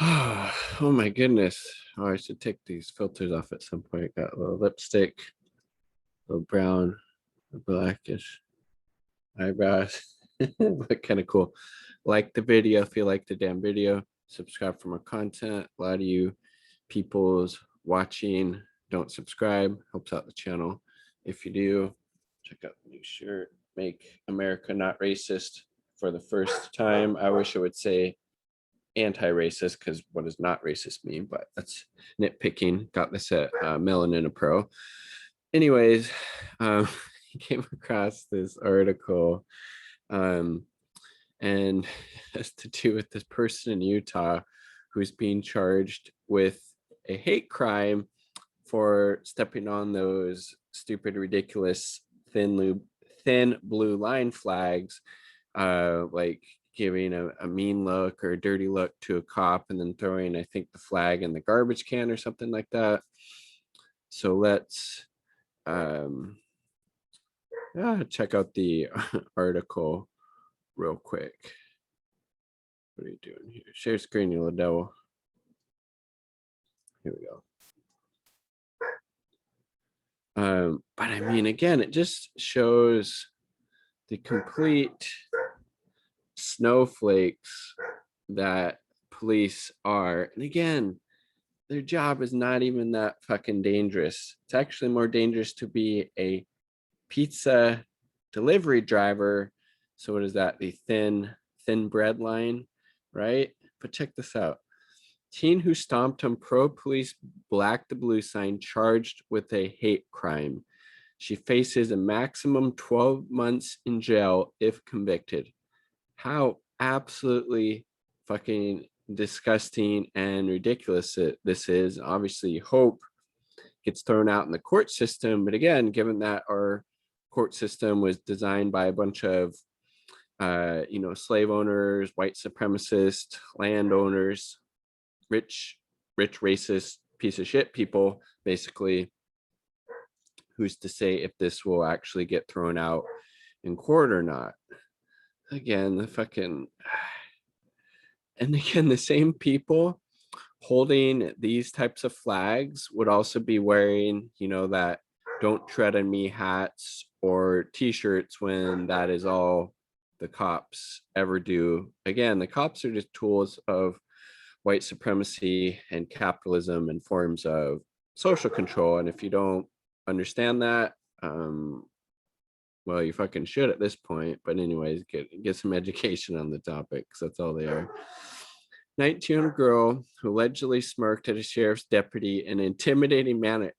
Oh my goodness. Oh, I should take these filters off at some point. Got a little lipstick, a little brown, a blackish eyebrows. Look kind of cool. Like the video if you like the damn video. Subscribe for more content. A lot of you people's watching don't subscribe. Helps out the channel. If you do, check out the new shirt. Make America Not Racist for the first time. I wish I would say anti-racist because what does not racist mean? But that's nitpicking. Got this at Melanin Pro. Anyways, he came across this article, um, and it has to do with this person in Utah who's being charged with a hate crime for stepping on those stupid, ridiculous thin blue line flags, like giving a mean look or a dirty look to a cop and then throwing, I think, the flag in the garbage can or something like that. So let's check out the article real quick. What are you doing here? Share screen, you little devil. Here we go. But I mean, again, it just shows the complete snowflakes that police are. And again, their job is not even that fucking dangerous. It's actually more dangerous to be a pizza delivery driver. So what is that? The thin bread line, right? But check this out. Teen who stomped on pro police black the blue sign charged with a hate crime. She faces a maximum 12 months in jail if convicted. How absolutely fucking disgusting and ridiculous this is. Obviously, hope gets thrown out in the court system. But again, given that our court system was designed by a bunch of slave owners, white supremacists, landowners, rich racist piece of shit people, basically, who's to say if this will actually get thrown out in court or not? Again, the same people holding these types of flags would also be wearing, that "Don't Tread on Me" hats or t-shirts when that is all the cops ever do. Again, the cops are just tools of white supremacy and capitalism and forms of social control. And if you don't understand that, well, you fucking should at this point. But anyways, get some education on the topic, because that's all they are. 19-year-old girl who allegedly smirked at a sheriff's deputy in an intimidating manner.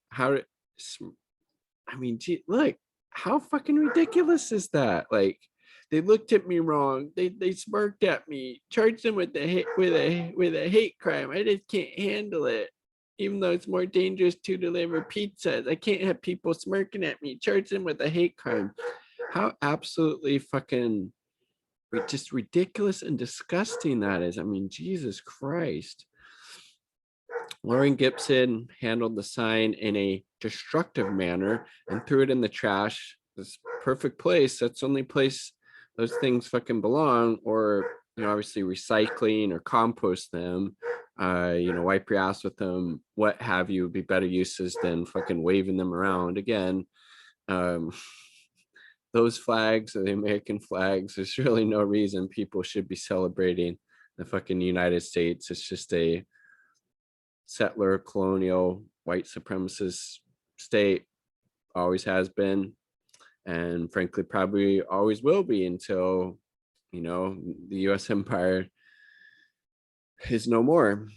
Gee, look, how fucking ridiculous is that? Like, they looked at me wrong. They smirked at me, charged them with a hate crime. I just can't handle it. Even though it's more dangerous to deliver pizzas, I can't have people smirking at me. Charge them with a hate crime. How absolutely fucking just ridiculous and disgusting that is. I mean, Jesus Christ. Lauren Gibson handled the sign in a destructive manner and threw it in the trash. This perfect place. That's the only place those things fucking belong. Or, obviously recycling or compost them, wipe your ass with them, what have you, would be better uses than fucking waving them around. Again, those flags are the American flags. There's really no reason people should be celebrating the fucking United States. It's just a settler, colonial, white supremacist state. Always has been, and frankly probably always will be until the US empire is no more.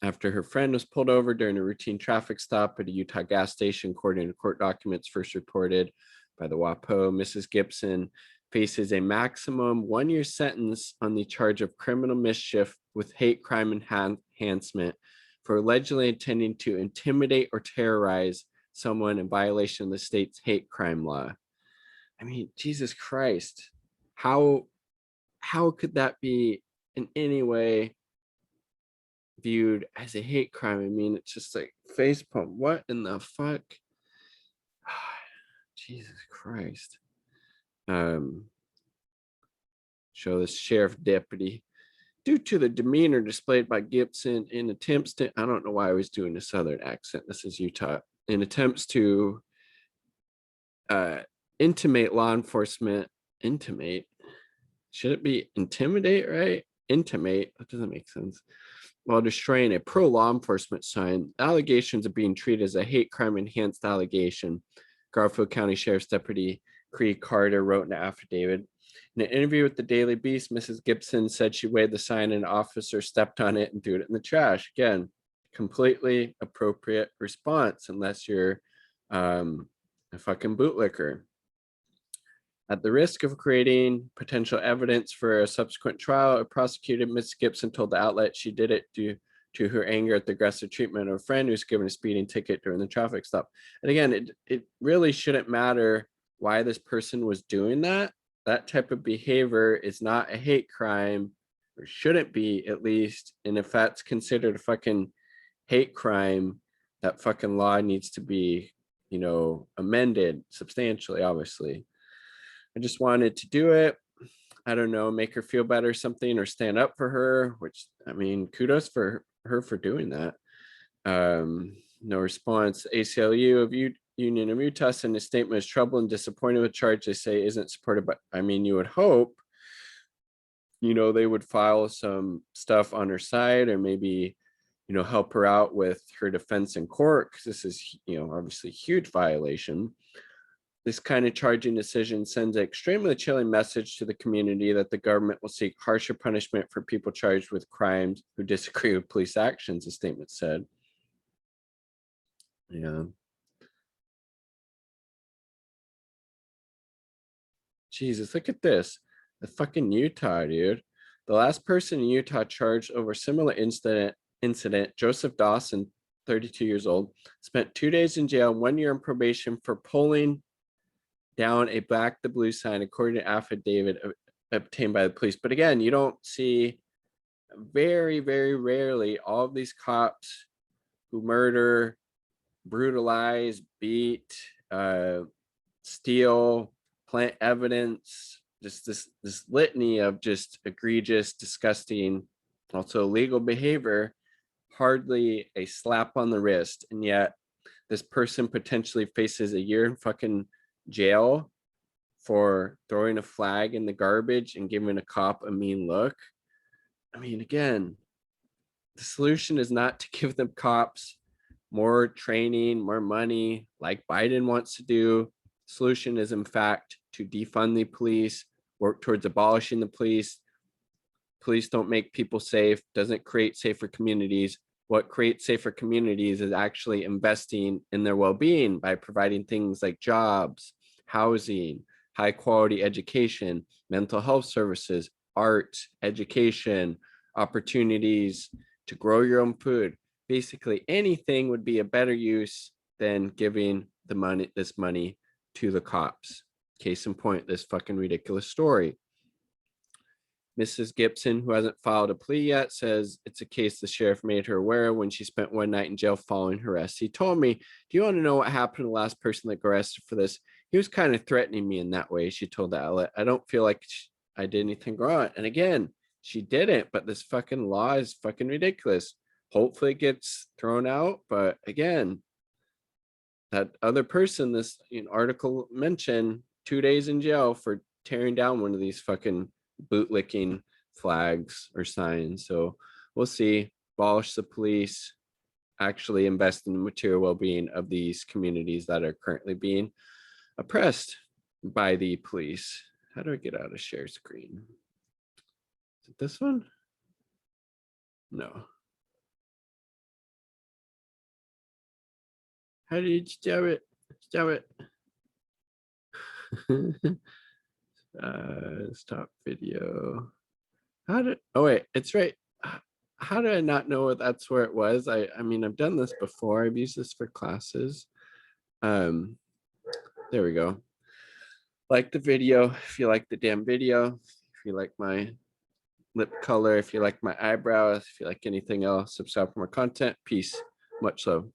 After her friend was pulled over during a routine traffic stop at a Utah gas station, according to court documents first reported by the WAPO, Mrs. Gibson faces a maximum 1-year sentence on the charge of criminal mischief with hate crime enhancement for allegedly intending to intimidate or terrorize someone in violation of the state's hate crime law. I mean, Jesus Christ, how could that be in any way viewed as a hate crime? I mean, it's just like facepalm. What in the fuck? Jesus Christ. Show this sheriff deputy due to the demeanor displayed by Gibson in attempts to, I don't know why I was doing a Southern accent. This is Utah. In attempts to intimate law enforcement, should it be intimidate, right? Intimate, that doesn't make sense. While destroying a pro law enforcement sign, allegations of being treated as a hate crime enhanced allegation. Garfield County Sheriff's Deputy Cree Carter wrote an affidavit. In an interview with the Daily Beast, Mrs. Gibson said she waved the sign and an officer stepped on it and threw it in the trash. Again, completely appropriate response, unless you're a fucking bootlicker. At the risk of creating potential evidence for a subsequent trial, a prosecutor, Ms. Gibson, told the outlet she did it due to her anger at the aggressive treatment of a friend who's given a speeding ticket during the traffic stop. And again, it really shouldn't matter why this person was doing that. That type of behavior is not a hate crime, or shouldn't be, at least. And if that's considered a fucking hate crime, that fucking law needs to be, you know, amended substantially, obviously. I just wanted to do it. I don't know, make her feel better, something, or stand up for her, which, I mean, kudos for her for doing that. No response. ACLU of Union of Utah sent a statement is troubled and disappointed with charge they say isn't supported, but I mean, you would hope, you know, they would file some stuff on her side, or maybe, you know, help her out with her defense in court, because this is, you know, obviously a huge violation. This kind of charging decision sends an extremely chilling message to the community that the government will seek harsher punishment for people charged with crimes who disagree with police actions, the statement said. Yeah. Jesus, look at this. The fucking Utah, dude. The last person in Utah charged over similar incident, Joseph Dawson, 32 years old, spent 2 days in jail, 1 year in probation for pulling down a Black the Blue sign, according to affidavit obtained by the police. But again, you don't see, very, very rarely, all of these cops who murder, brutalize, beat, steal, plant evidence, just this litany of just egregious, disgusting, also illegal behavior, hardly a slap on the wrist. And yet this person potentially faces a year in fucking jail for throwing a flag in the garbage and giving a cop a mean look. I mean, again, the solution is not to give them cops more training, more money, like Biden wants to do. Solution is, in fact, to defund the police, work towards abolishing the police. Police don't make people safe, doesn't create safer communities. What creates safer communities is actually investing in their well-being by providing things like jobs, housing, high quality education, mental health services, art, education, opportunities to grow your own food. Basically anything would be a better use than giving this money to the cops. Case in point, this fucking ridiculous story. Mrs. Gibson, who hasn't filed a plea yet, says it's a case the sheriff made her aware of when she spent one night in jail following her arrest. He told me, do you want to know what happened to the last person that got arrested for this? He was kind of threatening me in that way, she told the outlet. I don't feel like I did anything wrong. And again, she didn't, but this fucking law is fucking ridiculous. Hopefully it gets thrown out. But again, that other person, this article mentioned, 2 days in jail for tearing down one of these fucking bootlicking flags or signs. So we'll see. Abolish the police, actually invest in the material well-being of these communities that are currently being oppressed by the police. How do I get out of share screen? Is it this one? No. How do you stop it? Stop it. Stop video. Oh wait, it's right. How did I not know that's where it was? I mean, I've done this before. I've used this for classes. There we go. Like the video if you like the damn video, if you like my lip color, if you like my eyebrows, if you like anything else, subscribe for more content. Peace. Much love.